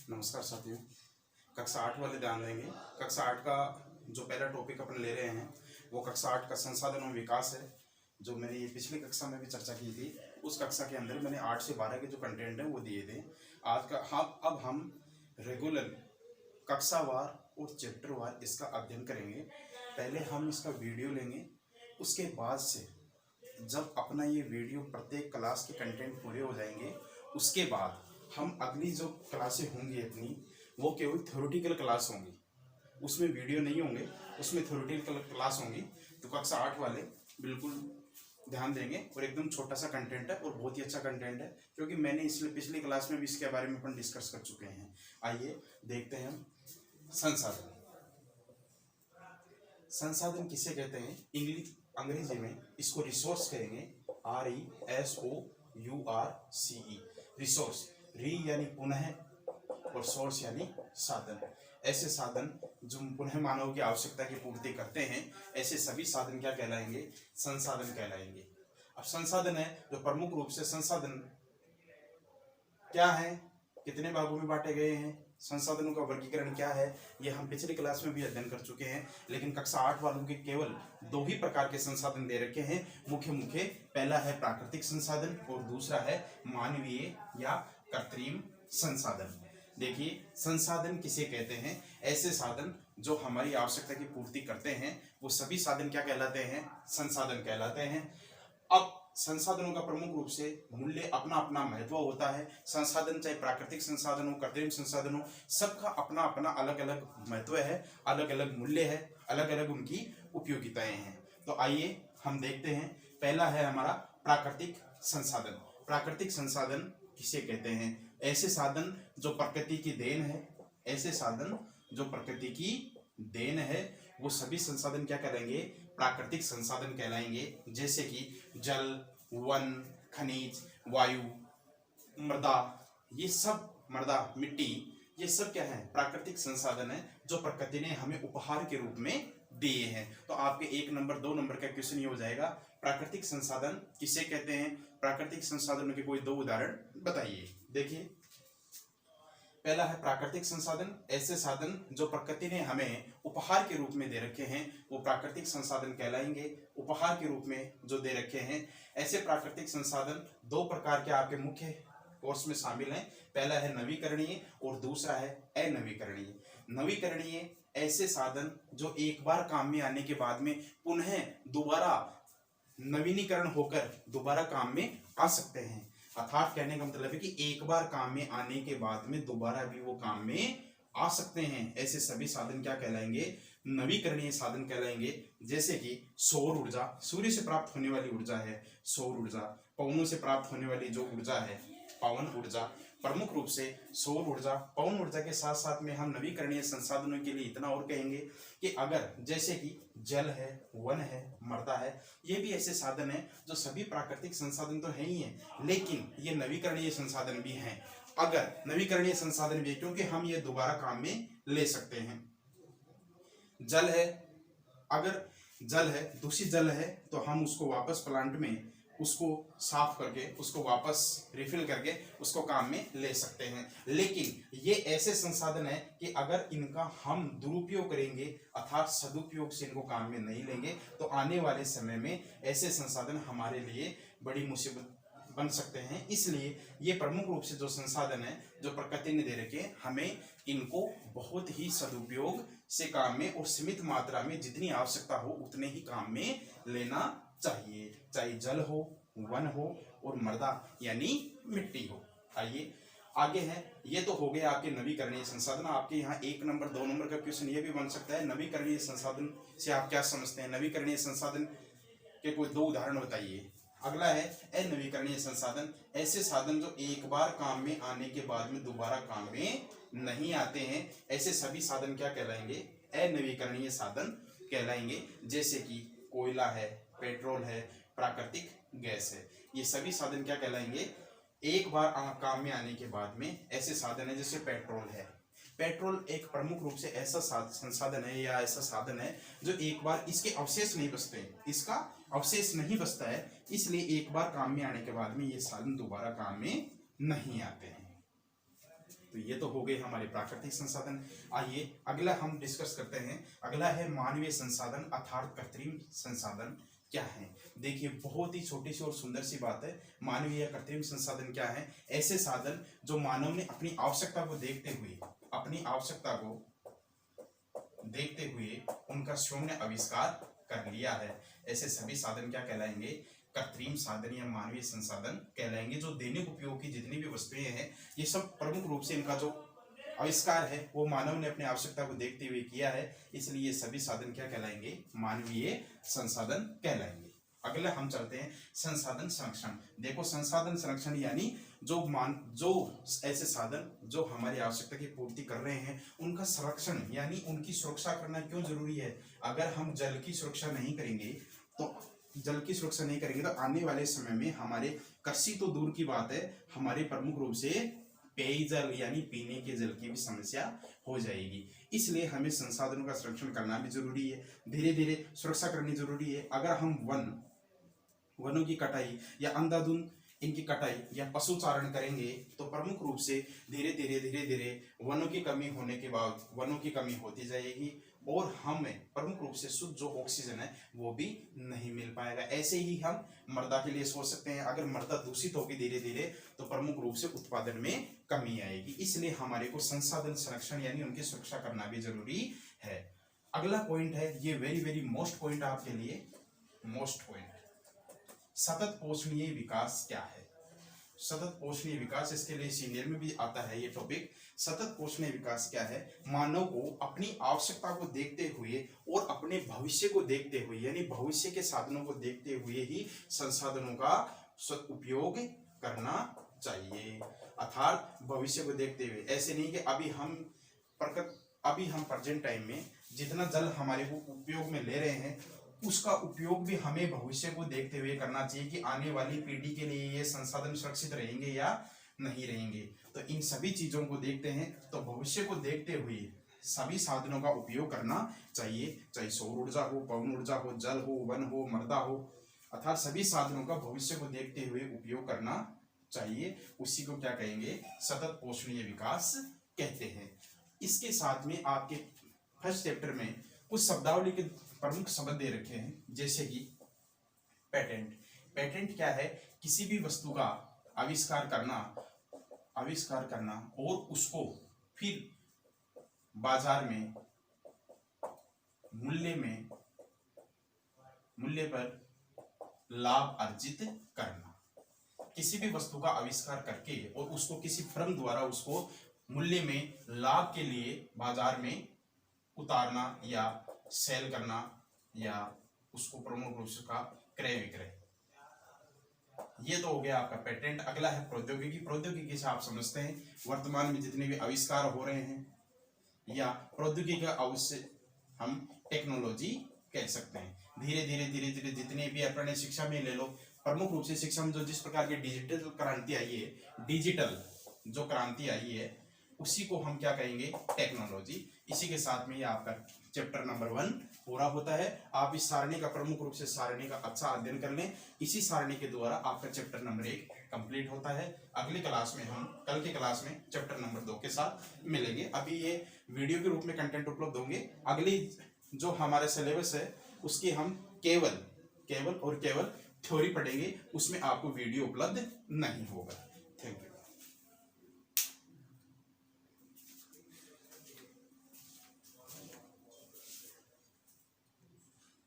नमस्कार साथियों। कक्षा 8 वाले ध्यान देंगे। कक्षा 8 का जो पहला टॉपिक अपन ले रहे हैं वो कक्षा 8 का संसाधन और विकास है, जो मैंने ये पिछली कक्षा में भी चर्चा की थी। उस कक्षा के अंदर मैंने 8 से 12 के जो कंटेंट है वो दिए थे। आज का अब हम रेगुलर कक्षावार और चैप्टर वार इसका अध्ययन करेंगे। पहले हम इसका वीडियो लेंगे, उसके बाद से जब अपना ये वीडियो प्रत्येक क्लास के कंटेंट पूरे हो जाएंगे उसके बाद हम अगली जो क्लासें होंगी अपनी वो केवल थ्योरेटिकल क्लास होंगी, उसमें वीडियो नहीं होंगे, उसमें थ्योरेटिकल क्लास होंगी। तो कक्षा 8 वाले बिल्कुल ध्यान देंगे और एकदम छोटा सा कंटेंट है और बहुत ही अच्छा कंटेंट है, क्योंकि मैंने इसलिए पिछली क्लास में भी इसके बारे में अपन डिस्कस कर चुके हैं। आइए देखते हैं हम संसाधन। संसाधन किसे कहते हैं? अंग्रेजी में इसको रिसोर्स कहेंगे। RESOURCE, resource. री यानी पुनः और सोर्स यानी साधन। ऐसे साधन जो पुनः मानव की आवश्यकता की पूर्ति करते हैं, ऐसे सभी साधन क्या कहलाएंगे? संसाधन कहलाएंगे। अब संसाधन है जो प्रमुख रूप से संसाधन क्या है, कितने भागों में बांटे गए हैं, संसाधनों का वर्गीकरण क्या है, ये हम पिछली क्लास में भी अध्ययन कर चुके हैं। लेकिन कक्षा 8 वालों के केवल 2 ही प्रकार के संसाधन दे रखे हैं मुख्य। पहला है प्राकृतिक संसाधन और दूसरा है मानवीय या कृत्रिम संसाधन। देखिए, संसाधन किसे कहते हैं? ऐसे साधन जो हमारी आवश्यकता की पूर्ति करते हैं वो सभी साधन क्या कहलाते हैं? संसाधन कहलाते हैं। अब संसाधनों का प्रमुख रूप से मूल्य अपना अपना महत्व होता है। संसाधन चाहे प्राकृतिक संसाधन हो, कृत्रिम संसाधन हो, सबका अपना अपना अलग अलग महत्व है, अलग अलग मूल्य है, अलग अलग उनकी उपयोगिताएं हैं। तो आइए हम देखते हैं। पहला है हमारा प्राकृतिक संसाधन। प्राकृतिक संसाधन किसे कहते हैं? ऐसे साधन जो प्रकृति की देन है, ऐसे साधन जो प्रकृति की देन है वो सभी संसाधन क्या कहलाएंगे? प्राकृतिक संसाधन कहलाएंगे। जैसे कि जल, वन, खनिज, वायु, मृदा, ये सब, मृदा, मिट्टी, ये सब क्या है? प्राकृतिक संसाधन है जो प्रकृति ने हमें उपहार के रूप में दिए हैं। तो आपके 1 नंबर 2 नंबर का क्वेश्चन ये हो जाएगा, प्राकृतिक संसाधन किसे कहते हैं? प्राकृतिक संसाधनों के कोई 2 उदाहरण बताइए। देखिए, पहला है प्राकृतिक संसाधन। ऐसे साधन जो प्रकृति ने हमें उपहार के रूप में दे रखे हैं वो प्राकृतिक संसाधन कहलाएंगे। उपहार के रूप में जो दे रखे हैं, ऐसे प्राकृतिक संसाधन 2 प्रकार के आपके मुख्य कोर्स में शामिल हैं। पहला है नवीकरणीय और दूसरा है अनवीकरणीय। नवीकरणीय ऐसे साधन जो एक बार काम में आने के बाद में पुनः दोबारा नवीनीकरण होकर दोबारा काम में आ सकते हैं। अर्थात कहने का मतलब है कि एक बार काम में आने के बाद में दोबारा भी वो काम में आ सकते हैं। ऐसे सभी साधन क्या कहलाएंगे? नवीकरणीय साधन कहलाएंगे। जैसे कि सौर ऊर्जा, सूर्य से प्राप्त होने वाली ऊर्जा है सौर ऊर्जा। पवनों से प्राप्त होने वाली जो ऊर्जा है पवन ऊर्जा। प्रमुख रूप से सौर ऊर्जा, पवन ऊर्जा के साथ साथ में हम नवीकरणीय संसाधनों के लिए इतना और कहेंगे कि अगर जैसे कि जल है, वन है, मृदा है, ये भी ऐसे साधन है जो सभी प्राकृतिक संसाधन तो है ही हैं, लेकिन ये नवीकरणीय संसाधन भी हैं। अगर नवीकरणीय संसाधन भी है क्योंकि हम ये दोबारा काम में ले सकते हैं। जल है, अगर जल है, दूषित जल है, तो हम उसको वापस प्लांट में उसको साफ करके उसको वापस रिफिल करके उसको काम में ले सकते हैं। लेकिन ये ऐसे संसाधन है कि अगर इनका हम दुरुपयोग करेंगे अर्थात सदुपयोग से इनको काम में नहीं लेंगे तो आने वाले समय में ऐसे संसाधन हमारे लिए बड़ी मुसीबत बन सकते हैं। इसलिए ये प्रमुख रूप से जो संसाधन है जो प्रकृति ने दे रखे, हमें इनको बहुत ही सदुपयोग से काम में और सीमित मात्रा में जितनी आवश्यकता हो उतने ही काम में लेना चाहिए, चाहे जल हो, वन हो और मृदा यानी मिट्टी हो। आइए आगे है, ये तो हो गया आपके नवीकरणीय संसाधन। आपके यहाँ 1 नंबर 2 नंबर का क्वेश्चन ये भी बन सकता है, नवीकरणीय संसाधन से आप क्या समझते हैं? नवीकरणीय संसाधन के कोई 2 उदाहरण बताइए। अगला है अनवीकरणीय संसाधन। ऐसे साधन जो एक बार काम में आने के बाद में दोबारा काम में नहीं आते हैं, ऐसे सभी साधन क्या कहलाएंगे? अनवीकरणीय साधन कहलाएंगे। जैसे कि कोयला है, पेट्रोल है, प्राकृतिक गैस है, ये सभी साधन क्या कहलाएंगे? एक बार काम में आने के बाद में ऐसे साधन है। जैसे पेट्रोल है, पेट्रोल एक प्रमुख रूप से ऐसा संसाधन है या ऐसा साधन है जो एक बार इसके अवशेष नहीं बचते, इसका अवशेष नहीं बचता है, इसलिए एक बार काम में आने के बाद में ये साधन दोबारा काम में नहीं आते हैं। तो ये तो हो गए हमारे प्राकृतिक संसाधन। आइए अगला हम डिस्कस करते हैं। अगला है मानवीय संसाधन अर्थात कृत्रिम संसाधन क्या है। देखिए बहुत ही छोटी सी और सुंदर सी बात है। मानवीय कृत्रिम संसाधन क्या है? ऐसे साधन जो मानव ने अपनी आवश्यकता को देखते हुए उनका स्वयं ने आविष्कार कर लिया है, ऐसे सभी साधन क्या कहलाएंगे? कृत्रिम साधन या मानवीय संसाधन कहलाएंगे। जो दैनिक उपयोग की जितनी भी वस्तुएं हैं, ये सब प्रमुख रूप से इनका जो आविष्कार है वो मानव ने अपनी आवश्यकता को देखते हुए किया है, इसलिए ये सभी साधन क्या कहलाएंगे? मानवीय संसाधन कहलाएंगे। अगला हम चलते हैं संसाधन संरक्षण। देखो संसाधन संरक्षण यानी जो ऐसे साधन जो हमारी आवश्यकता की पूर्ति कर रहे हैं उनका संरक्षण यानी उनकी सुरक्षा करना क्यों जरूरी है? अगर हम जल की सुरक्षा नहीं करेंगे तो आने वाले समय में हमारे कृषि तो दूर की बात है, हमारे प्रमुख रूप से पेयजल यानी पीने के जल की भी समस्या हो जाएगी। इसलिए हमें संसाधनों का संरक्षण करना भी जरूरी है, धीरे धीरे सुरक्षा करनी जरूरी है। अगर हम वनों की कटाई या अंधाधुंध इनकी कटाई या पशुचारण करेंगे तो प्रमुख रूप से धीरे धीरे वनों की कमी होने के बाद वनों की कमी होती जाएगी और हमें प्रमुख रूप से शुद्ध जो ऑक्सीजन है वो भी नहीं मिल पाएगा। ऐसे ही हम मृदा के लिए सोच सकते हैं, अगर मृदा दूषित होगी धीरे धीरे तो प्रमुख रूप से उत्पादन में कमी आएगी। इसलिए हमारे को संसाधन संरक्षण यानी उनकी सुरक्षा करना भी जरूरी है। अगला पॉइंट है, ये वेरी मोस्ट पॉइंट आपके लिए, मोस्ट पॉइंट, सतत पोषणीय विकास क्या है? सतत पोषणीय विकास, इसके लिए सीनियर में भी आता है ये टॉपिक। सतत पोषणीय विकास क्या है? मानव को अपनी आवश्यकता को देखते हुए और अपने भविष्य को देखते हुए यानी भविष्य के साधनों को देखते हुए ही संसाधनों का सदुपयोग करना चाहिए। अर्थात भविष्य को देखते हुए, ऐसे नहीं कि अभी हम प्रेजेंट टाइम में जितना जल हमारे को उपयोग में ले रहे हैं उसका उपयोग भी हमें भविष्य को देखते हुए करना चाहिए कि आने वाली पीढ़ी के लिए ये संसाधन सुरक्षित रहेंगे या नहीं रहेंगे। तो इन सभी चीजों को देखते हैं तो भविष्य को देखते हुए सभी साधनों का उपयोग करना चाहिए, चाहे सौर ऊर्जा हो, पवन ऊर्जा हो, जल हो, वन हो, मृदा हो, अर्थात सभी साधनों का भविष्य को देखते हुए उपयोग करना चाहिए। उसी को क्या कहेंगे? सतत पोषणीय विकास कहते हैं। इसके साथ में आपके फर्स्ट चैप्टर में कुछ शब्दावली के प्रमुख शब्द दे रखे हैं, जैसे कि पेटेंट। पेटेंट क्या है? किसी भी वस्तु का आविष्कार करना और उसको फिर बाजार में मूल्य पर लाभ अर्जित करना। किसी भी वस्तु का आविष्कार करके और उसको किसी फर्म द्वारा उसको मूल्य में लाभ के लिए बाजार में उतारना या सेल करना या उसको प्रमुख रूप से का क्रय विक्रय, ये तो हो गया आपका पेटेंट। अगला है प्रौद्योगिकी। प्रौद्योगिकी से आप समझते हैं वर्तमान में जितने भी आविष्कार हो रहे हैं या प्रौद्योगिकी का अवश्य हम टेक्नोलॉजी कह सकते हैं। धीरे धीरे जितने भी अपने शिक्षा में ले लो, प्रमुख रूप से शिक्षा में जो जिस प्रकार की डिजिटल क्रांति आई है, डिजिटल जो क्रांति आई है उसी को हम क्या कहेंगे? टेक्नोलॉजी। इसी के साथ में ये आपका चैप्टर नंबर 1 पूरा होता है। आप इस सारणी का प्रमुख रूप से सारणी का अच्छा अध्ययन कर लें, इसी सारणी के द्वारा आपका चैप्टर नंबर 1 कंप्लीट होता है। अगली क्लास में हम कल की क्लास में चैप्टर नंबर 2 के साथ मिलेंगे। अभी ये वीडियो के रूप में कंटेंट उपलब्ध होंगे। अगली जो हमारे सिलेबस है उसकी हम केवल थ्योरी पढ़ेंगे, उसमें आपको वीडियो उपलब्ध नहीं होगा।